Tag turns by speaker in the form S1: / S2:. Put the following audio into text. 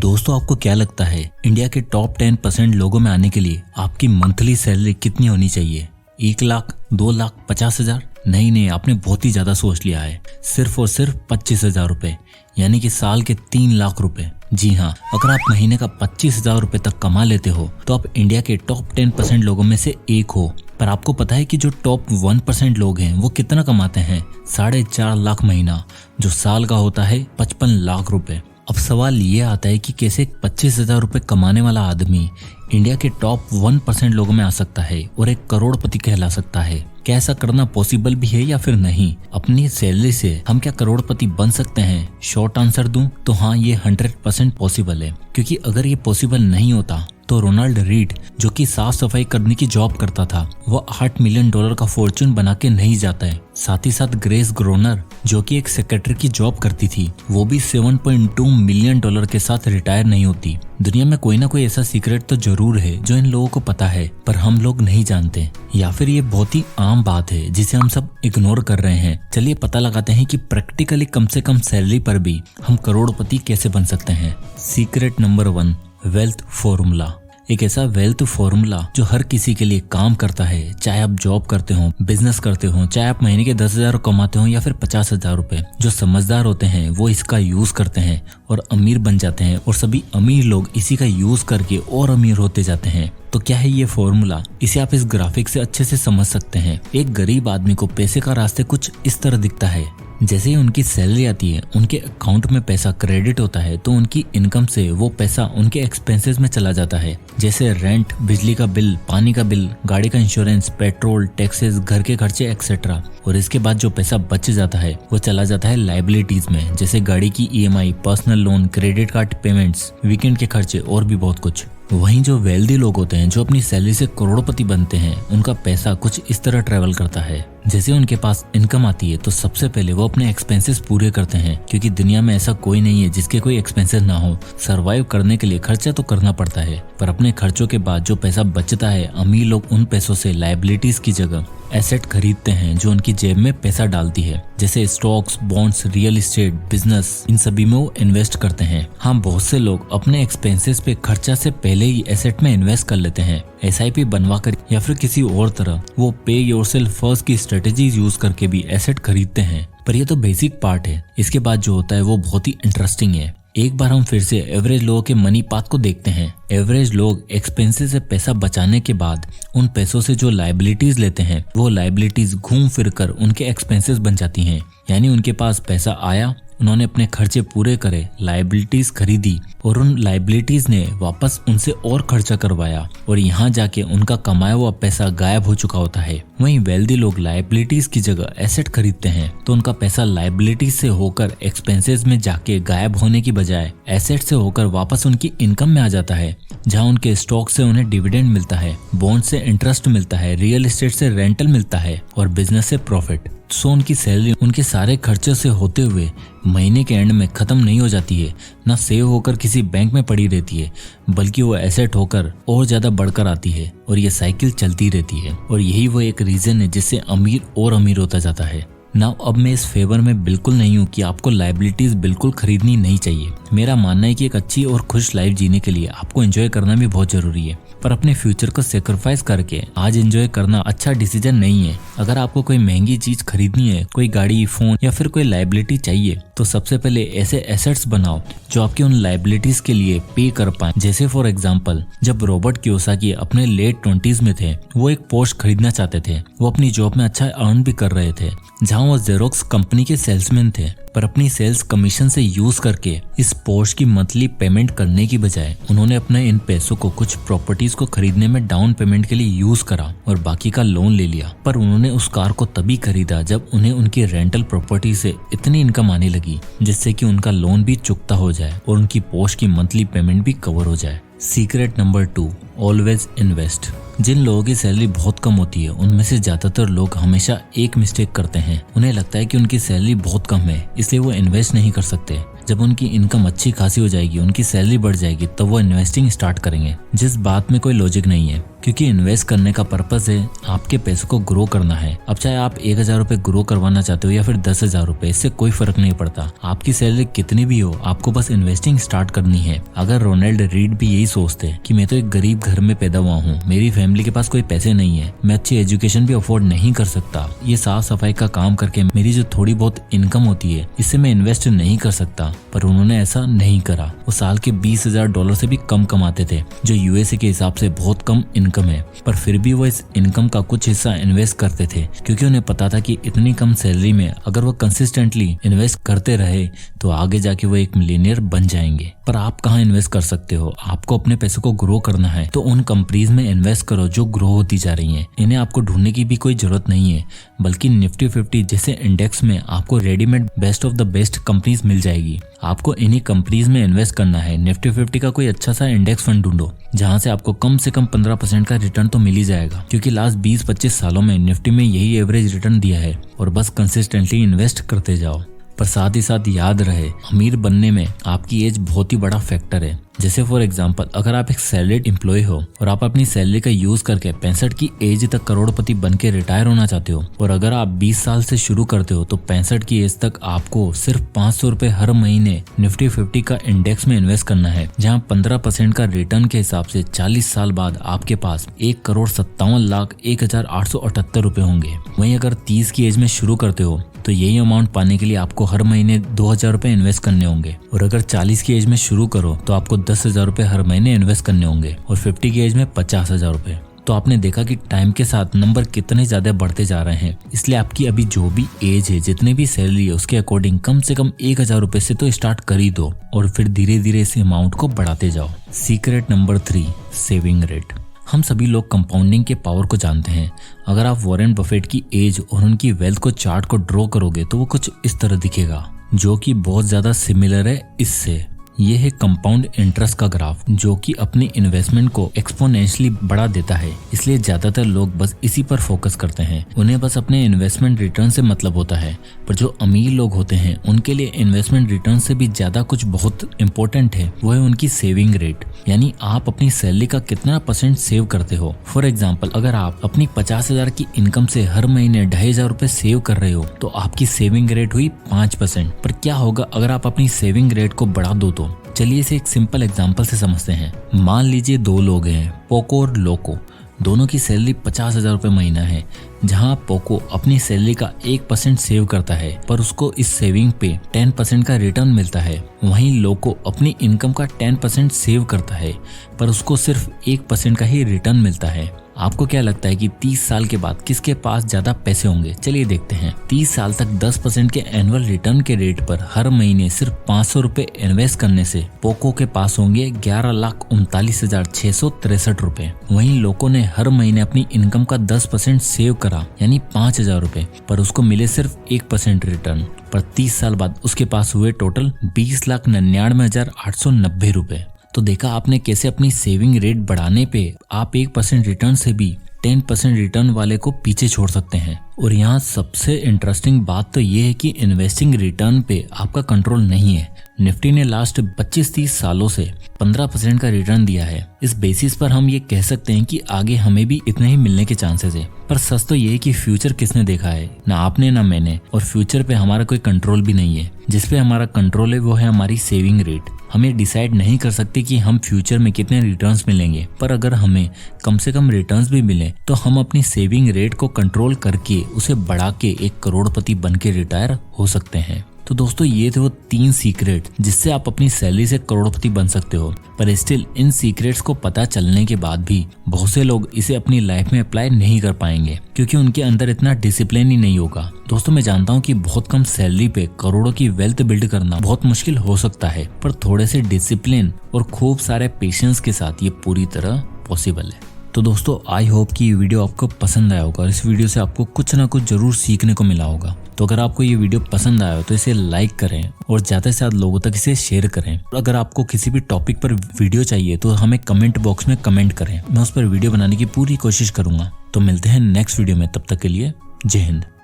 S1: दोस्तों, आपको क्या लगता है इंडिया के टॉप 10% लोगों में आने के लिए आपकी मंथली सैलरी कितनी होनी चाहिए? 1 लाख, 2 लाख, 50,000? नहीं, आपने बहुत ही ज्यादा सोच लिया है। सिर्फ और सिर्फ 25,000 रुपए, यानी कि साल के 3 लाख रुपए। जी हाँ, अगर आप महीने का 25,000 रुपए तक कमा लेते हो तो आप इंडिया के टॉप 10% लोगों में से एक हो। पर आपको पता है कि जो टॉप 1% लोग हैं वो कितना कमाते हैं? 4.5 लाख महीना, जो साल का होता है 55 लाख रुपए। अब सवाल ये आता है कि कैसे 25,000 रुपए कमाने वाला आदमी इंडिया के टॉप 1% लोगों में आ सकता है और एक करोड़पति कहला सकता है। क्या ऐसा करना पॉसिबल भी है या फिर नहीं? अपनी सैलरी से हम क्या करोड़पति बन सकते हैं? शॉर्ट आंसर दूं तो हाँ, ये 100% पॉसिबल है। क्योंकि अगर ये पॉसिबल नहीं होता तो रोनाल्ड रीड, जो कि साफ सफाई करने की जॉब करता था, वो $8 मिलियन का फॉर्चून बना के नहीं जाता है। साथ ही साथ ग्रेस ग्रोनर, जो कि एक सेक्रेटरी की जॉब करती थी, वो भी $7.2 मिलियन के साथ रिटायर नहीं होती। दुनिया में कोई ना कोई ऐसा सीक्रेट तो जरूर है जो इन लोगों को पता है पर हम लोग नहीं जानते, या फिर ये बहुत ही आम बात है जिसे हम सब इग्नोर कर रहे हैं। चलिए पता लगाते हैं कि प्रैक्टिकली कम से कम सैलरी पर भी हम करोड़पति कैसे बन सकते हैं। Secret number 1, wealth formula. एक ऐसा वेल्थ फॉर्मूला जो हर किसी के लिए काम करता है, चाहे आप जॉब करते हो, बिजनेस करते हो, चाहे आप महीने के 10,000 कमाते हो या फिर 50,000 रुपए। जो समझदार होते हैं वो इसका यूज करते हैं और अमीर बन जाते हैं, और सभी अमीर लोग इसी का यूज करके और अमीर होते जाते हैं। तो क्या है ये फॉर्मूला? इसे आप इस ग्राफिक से अच्छे से समझ सकते हैं। एक गरीब आदमी को पैसे का रास्ते कुछ इस तरह दिखता है। जैसे ही उनकी सैलरी आती है, उनके अकाउंट में पैसा क्रेडिट होता है तो उनकी इनकम से वो पैसा उनके एक्सपेंसेस में चला जाता है, जैसे रेंट, बिजली का बिल, पानी का बिल, गाड़ी का इंश्योरेंस, पेट्रोल, टैक्सेस, घर के खर्चे एक्सेट्रा। और इसके बाद जो पैसा बच जाता है वो चला जाता है लाइबिलिटीज में, जैसे गाड़ी की EMI, personal loan, credit card payments, weekend के खर्चे और भी बहुत कुछ। वहीं जो वेल्दी लोग होते हैं, जो अपनी सैलरी से करोड़पति बनते हैं, उनका पैसा कुछ इस तरह ट्रेवल करता है। जैसे उनके पास इनकम आती है तो सबसे पहले वो अपने एक्सपेंसेस पूरे करते हैं, क्योंकि दुनिया में ऐसा कोई नहीं है जिसके कोई एक्सपेंसेस ना हो। सरवाइव करने के लिए खर्चा तो करना पड़ता है, पर अपने खर्चों के बाद जो पैसा बचता है, अमीर लोग उन पैसों से लायबिलिटीज की जगह एसेट खरीदते हैं जो उनकी जेब में पैसा डालती है, जैसे stocks, bonds, real estate, business, इन सभी में वो इन्वेस्ट करते हैं। हाँ, बहुत से लोग अपने एक्सपेंसेस पे खर्चा से पहले ही एसेट में इन्वेस्ट कर लेते हैं, SIP बनवाकर या फिर किसी और तरह। वो पे योरसेल्फ फर्स्ट की स्ट्रेटेजीज यूज करके भी एसेट खरीदते हैं। पर ये तो बेसिक पार्ट है, इसके बाद जो होता है वो बहुत ही इंटरेस्टिंग है। एक बार हम फिर से एवरेज लोगों के मनी पाथ को देखते हैं। एवरेज लोग एक्सपेंसेस से पैसा बचाने के बाद उन पैसों से जो लायबिलिटीज लेते हैं, वो लायबिलिटीज घूम फिर कर उनके एक्सपेंसेस बन जाती हैं। यानी उनके पास पैसा आया, उन्होंने अपने खर्चे पूरे करे, लायबिलिटीज खरीदी और उन लायबिलिटीज ने वापस उनसे और खर्चा करवाया, और यहाँ जाके उनका कमाया हुआ पैसा गायब हो चुका होता है। वहीं वेल्दी लोग लायबिलिटीज की जगह एसेट खरीदते हैं तो उनका पैसा लायबिलिटीज से होकर एक्सपेंसेस में जाके गायब होने की बजाय एसेट से होकर वापस उनकी इनकम में आ जाता है, जहाँ उनके स्टॉक से उन्हें डिविडेंड मिलता है, बॉन्ड से इंटरेस्ट मिलता है, रियल एस्टेट से रेंटल मिलता है और बिजनेस से प्रॉफिट। सो उनकी सैलरी उनके सारे खर्चों से होते हुए महीने के एंड में खत्म नहीं हो जाती है, ना सेव होकर किसी बैंक में पड़ी रहती है, बल्कि वो एसेट होकर और ज्यादा बढ़कर आती है, और ये साइकिल चलती रहती है। और यही वो एक रीजन है जिससे अमीर और अमीर होता जाता है। नाउ अब मैं इस फेवर में बिल्कुल नहीं हूँ कि आपको लायबिलिटीज बिल्कुल खरीदनी नहीं चाहिए। मेरा मानना है कि एक अच्छी और खुश लाइफ जीने के लिए आपको एंजॉय करना भी बहुत जरूरी है, पर अपने फ्यूचर को सेक्रीफाइस करके आज एंजॉय करना अच्छा डिसीजन नहीं है। अगर आपको कोई महंगी चीज खरीदनी है, कोई गाड़ी, फोन या फिर कोई लायबिलिटी चाहिए, तो सबसे पहले ऐसे एसेट्स बनाओ जो आपकी उन लायबिलिटीज के लिए पे कर पाए। जैसे फॉर एग्जांपल, जब रॉबर्ट कियोसाकी अपने लेट 20s में थे, वो एक पोर्श खरीदना चाहते थे। वो अपनी जॉब में अच्छा अर्न भी कर रहे थे, जहाँ वो जेरोक्स कंपनी के सेल्समैन थे, पर अपनी सेल्स कमीशन से यूज करके इस पोर्श की मंथली पेमेंट करने की बजाय उन्होंने अपने इन पैसों को कुछ प्रॉपर्टीज को खरीदने में डाउन पेमेंट के लिए यूज करा और बाकी का लोन ले लिया। पर उन्होंने उस कार को तभी खरीदा जब उन्हें उनकी रेंटल प्रॉपर्टी से इतनी इनकम आने लगी जिससे कि उनका लोन भी चुकता हो जाए और उनकी पोर्श की मंथली पेमेंट भी कवर हो जाए। Secret number 2, always invest. जिन लोगों की सैलरी बहुत कम होती है, उनमें से ज्यादातर लोग हमेशा एक मिस्टेक करते हैं। उन्हें लगता है कि उनकी सैलरी बहुत कम है, इसलिए वो इन्वेस्ट नहीं कर सकते। जब उनकी इनकम अच्छी खासी हो जाएगी, उनकी सैलरी बढ़ जाएगी, तब वो इन्वेस्टिंग स्टार्ट करेंगे, जिस बात में कोई लॉजिक नहीं है। क्योंकि इन्वेस्ट करने का पर्पस है आपके पैसों को ग्रो करना है। अब चाहे आप 1000 रुपए ग्रो करवाना चाहते हो या फिर 10,000 रुपए, इससे कोई फर्क नहीं पड़ता। आपकी सैलरी कितनी भी हो, आपको बस इन्वेस्टिंग स्टार्ट करनी है। अगर रोनाल्ड रीड भी यही सोचते कि मैं तो एक गरीब घर में पैदा हुआ हूँ, मेरी फैमिली के पास कोई पैसे नहीं है, मैं अच्छी एजुकेशन भी अफोर्ड नहीं कर सकता, ये साफ सफाई का काम करके मेरी जो थोड़ी बहुत इनकम होती है इससे मैं इन्वेस्ट नहीं कर सकता, पर उन्होंने ऐसा नहीं करा। वो साल के $20,000 से भी कम कमाते थे, जो यूएसए के हिसाब से बहुत कम इनकम है, पर फिर भी वो इस इनकम का कुछ हिस्सा इन्वेस्ट करते थे, क्योंकि उन्हें पता था कि इतनी कम सैलरी में अगर वो कंसिस्टेंटली इन्वेस्ट करते रहे तो आगे जाके वो एक मिलियनियर बन जाएंगे। पर आप कहाँ इन्वेस्ट कर सकते हो? आपको अपने पैसों को ग्रो करना है तो उन कंपनीज में इन्वेस्ट करो जो ग्रो होती जा रही हैं। इन्हें आपको ढूंढने की भी कोई जरूरत नहीं है, बल्कि निफ्टी 50 जैसे इंडेक्स में आपको readymade best of the best companies मिल जाएगी। आपको इन्हीं कंपनीज में इन्वेस्ट करना है। निफ्टी 50 का कोई अच्छा सा इंडेक्स फंड ढूंढो जहां से आपको कम से कम 15% का रिटर्न तो मिल ही जाएगा, क्योंकि लास्ट 20-25 सालों में निफ्टी में यही एवरेज रिटर्न दिया है। और बस कंसिस्टेंटली इन्वेस्ट करते जाओ। पर साथ ही साथ याद रहे, अमीर बनने में आपकी एज बहुत ही बड़ा फैक्टर है। जैसे फॉर एग्जांपल, अगर आप एक सैलरीड एम्प्लॉय हो और आप अपनी सैलरी का यूज करके 65 की एज तक करोड़पति बन के रिटायर होना चाहते हो, और अगर आप 20 साल से शुरू करते हो तो 65 की एज तक आपको सिर्फ 500 रुपए हर महीने निफ्टी 50 का इंडेक्स में इन्वेस्ट करना है, जहां 15% का रिटर्न के हिसाब से 40 साल बाद आपके पास 1,57,01,878 रुपए होंगे। वहीं अगर 30 की एज में शुरू करते हो तो यही अमाउंट पाने के लिए आपको हर महीने 2,000 रुपए इन्वेस्ट करने होंगे, और अगर 40 की एज में शुरू करो तो आपको 10,000 रुपए हर महीने इन्वेस्ट करने होंगे, और 50 की एज में 50,000 रुपए। तो आपने देखा कि टाइम के साथ नंबर कितने ज्यादा बढ़ते जा रहे हैं। इसलिए आपकी अभी जो भी एज है, जितनी भी सैलरी है, उसके अकॉर्डिंग कम से कम 1,000 रुपए से तो स्टार्ट कर ही दो, और फिर धीरे धीरे इस अमाउंट को बढ़ाते जाओ। Secret number 3, saving rate. हम सभी लोग कंपाउंडिंग के पावर को जानते हैं। अगर आप वॉरेन बफेट की एज और उनकी वेल्थ को चार्ट को ड्रॉ करोगे तो वो कुछ इस तरह दिखेगा, जो कि बहुत ज्यादा सिमिलर है इससे। ये है कंपाउंड इंटरेस्ट का ग्राफ, जो कि अपनी इन्वेस्टमेंट को एक्सपोनेंशियली बढ़ा देता है। इसलिए ज्यादातर लोग बस इसी पर फोकस करते हैं। उन्हें बस अपने इन्वेस्टमेंट रिटर्न से मतलब होता है। पर जो अमीर लोग होते हैं उनके लिए इन्वेस्टमेंट रिटर्न से भी ज्यादा कुछ बहुत इंपॉर्टेंट है, वो है उनकी सेविंग रेट। यानी आप अपनी सैलरी का कितना % सेव करते हो। फॉर एग्जाम्पल, अगर आप अपनी 50,000 की इनकम से हर महीने 2,500 रुपए सेव कर रहे हो तो आपकी सेविंग रेट हुई 5%। पर क्या होगा अगर आप अपनी सेविंग रेट को बढ़ा दो? तो चलिए इसे एक सिंपल एग्जांपल से समझते हैं। मान लीजिए 2 लोग हैं, पोको और लोको। दोनों की सैलरी 50,000 रुपए महीना है। जहां पोको अपनी सैलरी का 1% सेव करता है, पर उसको इस सेविंग पे 10% का रिटर्न मिलता है। वहीं लोको अपनी इनकम का 10% सेव करता है, पर उसको सिर्फ 1% का ही रिटर्न मिलता है। आपको क्या लगता है कि 30 साल के बाद किसके पास ज्यादा पैसे होंगे? चलिए देखते हैं। 30 साल तक 10% के एनुअल रिटर्न के रेट पर हर महीने सिर्फ 500 रुपए इन्वेस्ट करने से पोको के पास होंगे 11,39,663 रुपए। वहीं लोको ने हर महीने अपनी इनकम का 10% सेव करा, यानी 5,000 रुपए, पर उसको मिले सिर्फ 1% रिटर्न। पर 30 साल बाद उसके पास हुए टोटल 20,99,890 रुपए। तो देखा आपने कैसे अपनी सेविंग रेट बढ़ाने पे आप 1% रिटर्न से भी 10% रिटर्न वाले को पीछे छोड़ सकते हैं। और यहाँ सबसे इंटरेस्टिंग बात तो ये है कि इन्वेस्टिंग रिटर्न पे आपका कंट्रोल नहीं है। निफ्टी ने लास्ट 25-30 सालों से 15% का रिटर्न दिया है। इस बेसिस पर हम ये कह सकते हैं कि आगे हमें भी इतने ही मिलने के चांसेस है। पर सच तो ये है कि फ्यूचर किसने देखा है? ना आपने ना मैंने। और फ्यूचर पे हमारा कोई कंट्रोल भी नहीं है। जिसपे हमारा कंट्रोल है वो है हमारी सेविंग रेट। हमें डिसाइड नहीं कर सकते कि हम फ्यूचर में कितने रिटर्न्स मिलेंगे, पर अगर हमें कम से कम रिटर्न्स भी मिले तो हम अपनी सेविंग रेट को कंट्रोल करके उसे बढ़ा के एक करोड़पति बन के रिटायर हो सकते हैं। तो दोस्तों ये थे वो 3 सीक्रेट जिससे आप अपनी सैलरी से करोड़पति बन सकते हो। पर स्टिल इन सीक्रेट्स को पता चलने के बाद भी बहुत से लोग इसे अपनी लाइफ में अप्लाई नहीं कर पाएंगे, क्योंकि उनके अंदर इतना डिसिप्लिन ही नहीं होगा। दोस्तों मैं जानता हूँ कि बहुत कम सैलरी पे करोड़ों की वेल्थ बिल्ड करना बहुत मुश्किल हो सकता है, पर थोड़े से डिसिप्लिन और खूब सारे पेशेंस के साथ ये पूरी तरह पॉसिबल है। तो दोस्तों आई होप कि ये वीडियो आपको पसंद आया होगा और इस वीडियो से आपको कुछ ना कुछ जरूर सीखने को मिला होगा। तो अगर आपको ये वीडियो पसंद आया हो तो इसे लाइक करें और ज्यादा से ज्यादा लोगों तक इसे शेयर करें। और अगर आपको किसी भी टॉपिक पर वीडियो चाहिए तो हमें कमेंट बॉक्स में कमेंट करें, मैं उस पर वीडियो बनाने की पूरी कोशिश करूंगा। तो मिलते हैं नेक्स्ट वीडियो में, तब तक के लिए जय हिंद।